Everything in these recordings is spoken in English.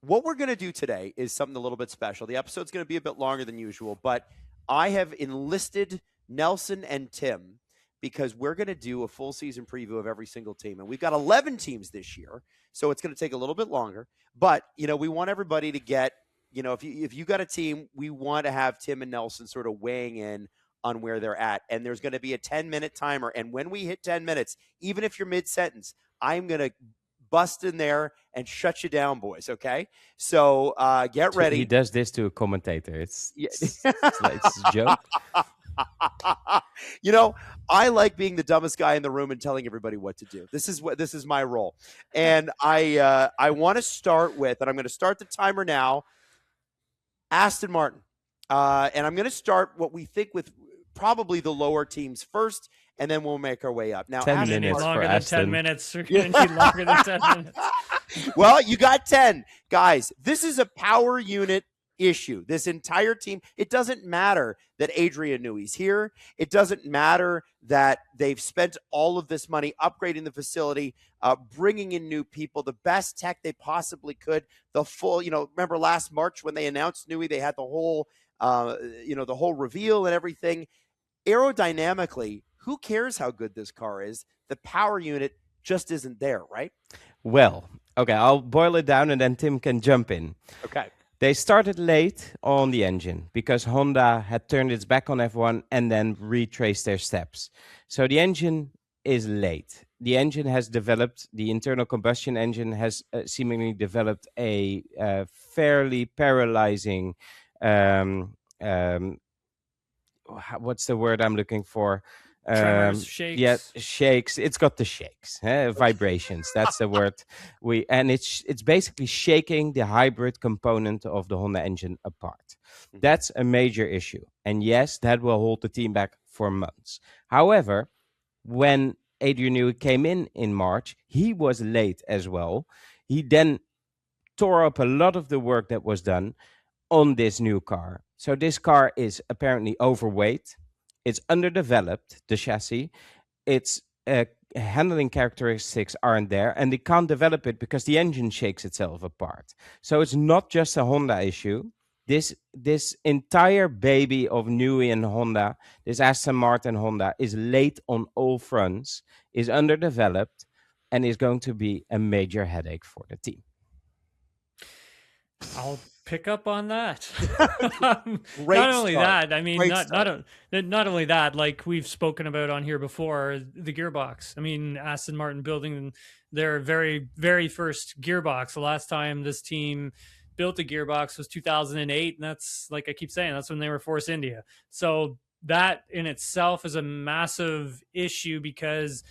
what we're going to do today is something a little bit special. The episode's going to be a bit longer than usual, but I have enlisted Nelson and Tim because we're going to do a full season preview of every single team. And we've got 11 teams this year, so it's going to take a little bit longer. But, we want everybody to get, if you got a team, we want to have Tim and Nelson sort of weighing in on where they're at. And there's going to be a 10-minute timer. And when we hit 10 minutes, even if you're mid-sentence, I'm going to bust in there and shut you down, boys, okay? So get ready. He does this to a commentator. It's a joke. I like being the dumbest guy in the room and telling everybody what to do. This is my role. And I want to start with, and I'm going to start the timer now, Aston Martin. And I'm going to start what we think with probably the lower teams first, and then we'll make our way up. Now, 10 minutes longer for than Aston. 10 minutes. We're going to need longer than 10 minutes. Well, you got 10. Guys, this is a power unit issue. This entire team, it doesn't matter that Adrian Newey's here. It doesn't matter that they've spent all of this money upgrading the facility, bringing in new people, the best tech they possibly could, the full, remember last March when they announced Newey, they had the whole, the whole reveal and everything. Aerodynamically, who cares how good this car is? The power unit just isn't there, right? Well, okay, I'll boil it down and then Tim can jump in. Okay. They started late on the engine because Honda had turned its back on F1 and then retraced their steps. So the engine is late. The engine has developed, the internal combustion engine has seemingly developed a fairly paralyzing, what's the word I'm looking for? Tremors, shakes. Yeah, shakes. It's got the shakes, vibrations. That's the word. It's basically shaking the hybrid component of the Honda engine apart. That's a major issue, and yes, that will hold the team back for months. However, when Adrian Newey came in March, he was late as well. He then tore up a lot of the work that was done on this new car. So this car is apparently overweight. It's underdeveloped, the chassis. Its handling characteristics aren't there, and they can't develop it because the engine shakes itself apart. So it's not just a Honda issue. This entire baby of Newey and Honda, this Aston Martin Honda, is late on all fronts, is underdeveloped, and is going to be a major headache for the team. I'll pick up on that. Great not only start. that, I mean, not only that, like we've spoken about on here before, the gearbox. I mean, Aston Martin building their very, very first gearbox. The last time this team built a gearbox was 2008, and that's, like I keep saying, that's when they were Force India. So that in itself is a massive issue because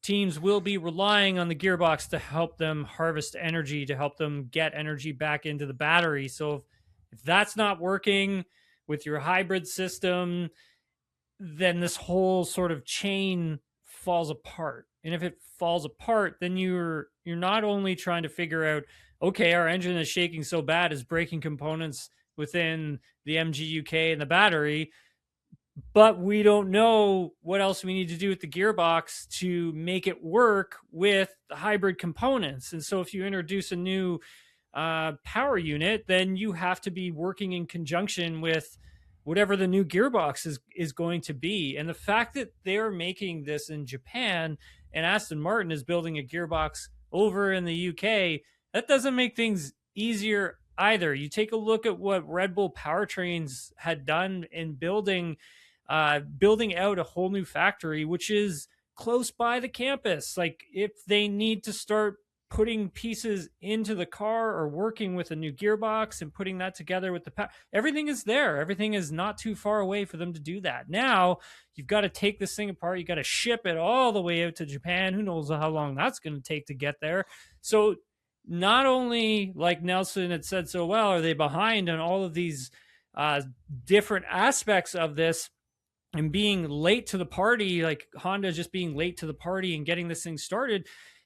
teams will be relying on the gearbox to help them harvest energy, to help them get energy back into the battery. So if that's not working with your hybrid system, then this whole sort of chain falls apart. And if it falls apart, then you're not only trying to figure out, okay, our engine is shaking so bad, it's breaking components within the MGUK and the battery, but we don't know what else we need to do with the gearbox to make it work with the hybrid components. And so if you introduce a new power unit, then you have to be working in conjunction with whatever the new gearbox is going to be. And the fact that they're making this in Japan and Aston Martin is building a gearbox over in the UK, that doesn't make things easier either. You take a look at what Red Bull Powertrains had done in building out a whole new factory, which is close by the campus. Like, if they need to start putting pieces into the car or working with a new gearbox and putting that together with the everything is there. Everything is not too far away for them to do that. Now you've got to take this thing apart. You got to ship it all the way out to Japan. Who knows how long that's going to take to get there. So not only, like Nelson had said so well, are they behind on all of these different aspects of this and being late to the party, like Honda just being late to the party and getting this thing started.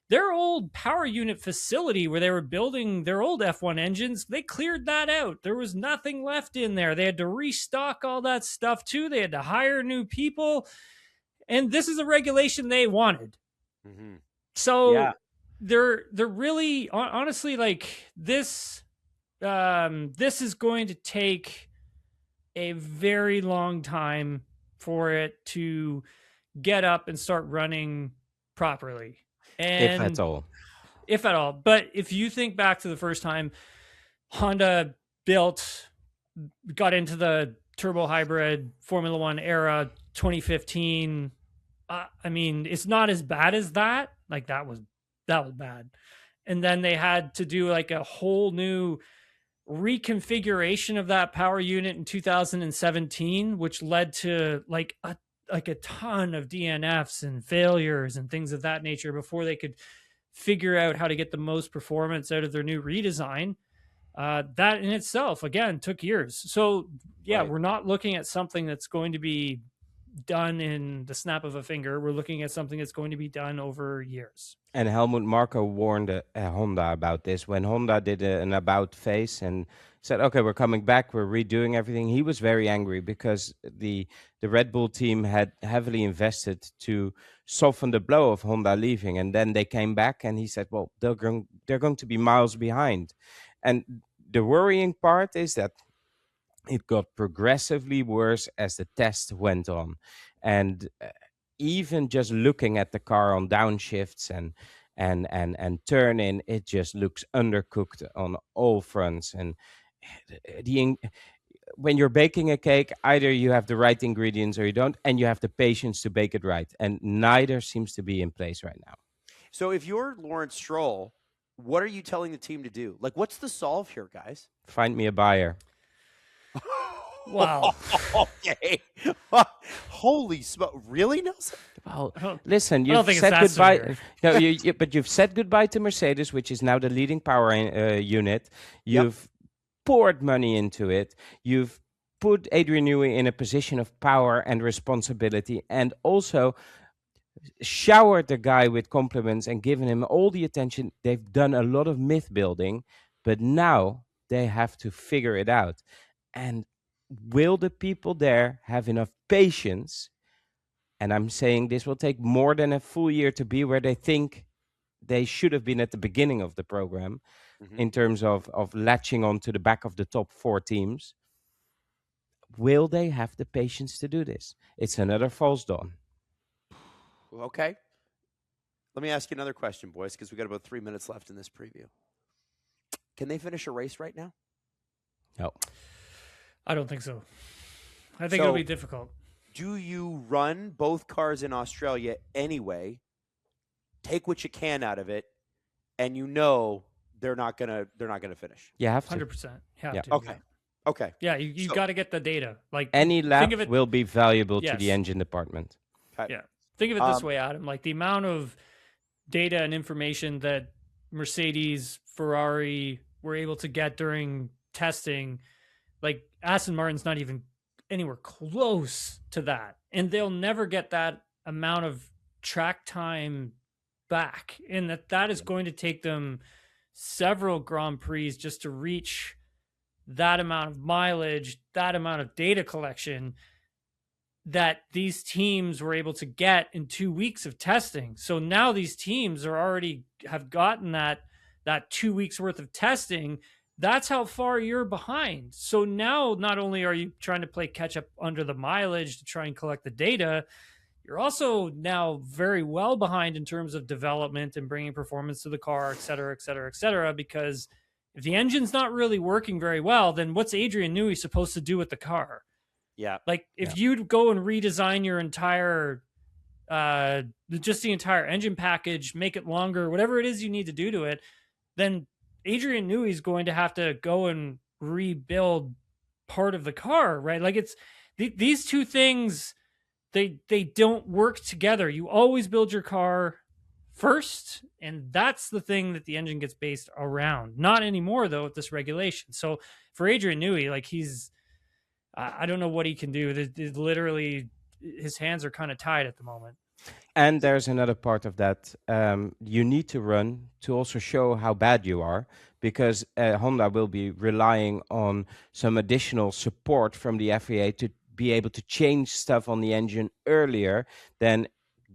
Their old power unit facility where they were building their old F1 engines, they cleared that out. There was nothing left in there. They had to restock all that stuff too. They had to hire new people. And this is a regulation they wanted. Mm-hmm. So yeah. They're really, honestly, like this this is going to take a very long time for it to get up and start running properly. And if at all. If at all. But if you think back to the first time Honda got into the turbo hybrid Formula One era, 2015, I mean, it's not as bad as that. Like that was bad. And then they had to do like a whole new reconfiguration of that power unit in 2017, which led to like a ton of DNFs and failures and things of that nature before they could figure out how to get the most performance out of their new redesign. That in itself, again, took years. So yeah, right. We're not looking at something that's going to be done in the snap of a finger. We're looking at something that's going to be done over years. And Helmut Marko warned Honda about this when Honda did an about face and said, okay, we're coming back, we're redoing everything. He was very angry because the Red Bull team had heavily invested to soften the blow of Honda leaving. And then they came back and he said, well, they're going to be miles behind. And the worrying part is that it got progressively worse as the test went on. And even just looking at the car on downshifts and turn in, it just looks undercooked on all fronts. And when you're baking a cake, either you have the right ingredients or you don't, and you have the patience to bake it right. And neither seems to be in place right now. So if you're Lawrence Stroll, what are you telling the team to do? Like, what's the solve here, guys? Find me a buyer. Wow. Okay. Holy smoke. Really, Nelson? Well, listen, you've said goodbye. No, but you've said goodbye to Mercedes, which is now the leading power unit. You've poured money into it. You've put Adrian Newey in a position of power and responsibility, and also showered the guy with compliments and given him all the attention. They've done a lot of myth building, but now they have to figure it out. And will the people there have enough patience? And I'm saying this will take more than a full year to be where they think they should have been at the beginning of the program in terms of latching on to the back of the top 4 teams. Will they have the patience to do this? It's another false dawn. Okay. Let me ask you another question, boys, because we got about 3 minutes left in this preview. Can they finish a race right now? No. I don't think so. I think it'll be difficult. Do you run both cars in Australia anyway, take what you can out of it, and you know they're not gonna finish? You have to. 100%. You have to. Okay. Yeah. Okay. Yeah, you got to get the data. Like any lap will be valuable to the engine department. Okay. Yeah. Think of it this way, Adam. Like the amount of data and information that Mercedes, Ferrari were able to get during testing, like Aston Martin's not even anywhere close to that. And they'll never get that amount of track time back. And that is going to take them several Grand Prix just to reach that amount of mileage, that amount of data collection that these teams were able to get in 2 weeks of testing. So now these teams have gotten that 2 weeks worth of testing. That's how far you're behind. So now not only are you trying to play catch up under the mileage to try and collect the data, you're also now very well behind in terms of development and bringing performance to the car, et cetera, et cetera, et cetera. Because if the engine's not really working very well, then what's Adrian Newey supposed to do with the car? Yeah. Like if you go and redesign your entire, just the entire engine package, make it longer, whatever it is you need to do to it, then Adrian Newey is going to have to go and rebuild part of the car, right? Like it's these two things, they don't work together. You always build your car first, and that's the thing that the engine gets based around. Not anymore though with this regulation. So for Adrian Newey, like I don't know what he can do. There's literally his hands are kind of tied at the moment. And there's another part of that. You need to run to also show how bad you are, because Honda will be relying on some additional support from the FIA to be able to change stuff on the engine earlier than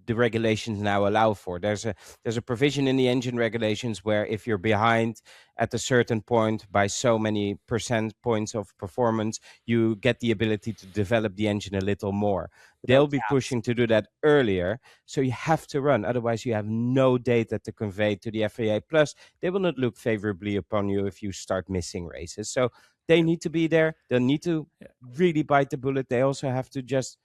the regulations now allow for. There's a provision in the engine regulations where if you're behind at a certain point by so many percent points of performance, you get the ability to develop the engine a little more. They'll be pushing to do that earlier, so you have to run. Otherwise, you have no data to convey to the FIA. Plus, they will not look favorably upon you if you start missing races. So they need to be there. They'll need to really bite the bullet. They also have to just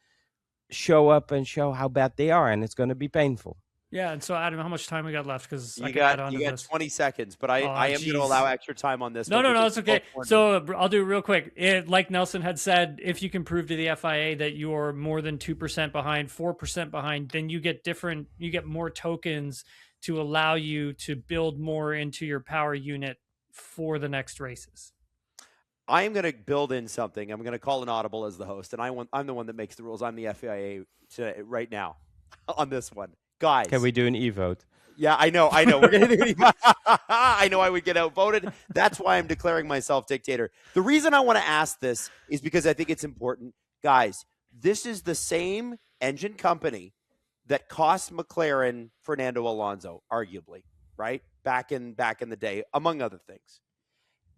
show up and show how bad they are, and it's going to be painful. Yeah, and so Adam, how much time we got left? Because you got 20 seconds, but I am going to allow extra time on this. No, it's okay. So I'll do it real quick. Like Nelson had said, if you can prove to the FIA that you're more than 2% behind, 4% behind, then you get more tokens to allow you to build more into your power unit for the next races. I am going to build in something. I'm going to call an audible as the host, and I'm the one that makes the rules. I'm the FIA right now on this one. Guys. Can we do an e-vote? Yeah, I know. We're going to do I know I would get outvoted. That's why I'm declaring myself dictator. The reason I want to ask this is because I think it's important. Guys, this is the same engine company that cost McLaren Fernando Alonso, arguably, right? Back in the day, among other things.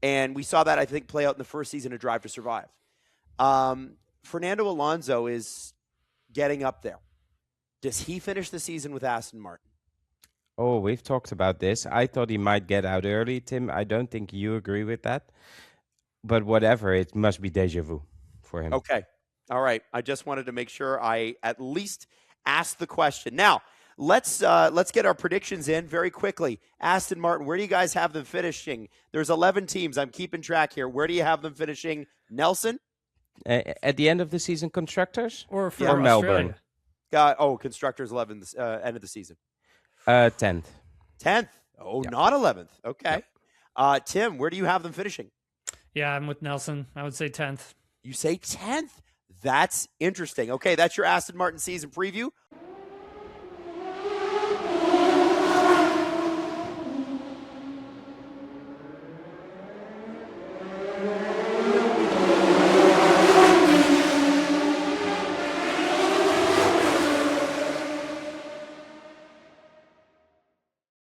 And we saw that, I think, play out in the first season of Drive to Survive. Fernando Alonso is getting up there. Does he finish the season with Aston Martin? Oh, we've talked about this. I thought he might get out early, Tim. I don't think you agree with that. But whatever, it must be déjà vu for him. Okay. All right. I just wanted to make sure I at least asked the question. Now, let's get our predictions in very quickly. Aston Martin, where do you guys have them finishing? There's 11 teams. I'm keeping track here. Where do you have them finishing? Nelson? At the end of the season, constructors? Or Melbourne? Constructors 11th, end of the season. 10th. 10th. Oh, yep. Not 11th. Okay. Yep. Tim, where do you have them finishing? Yeah, I'm with Nelson. I would say 10th. You say 10th? That's interesting. Okay, that's your Aston Martin season preview.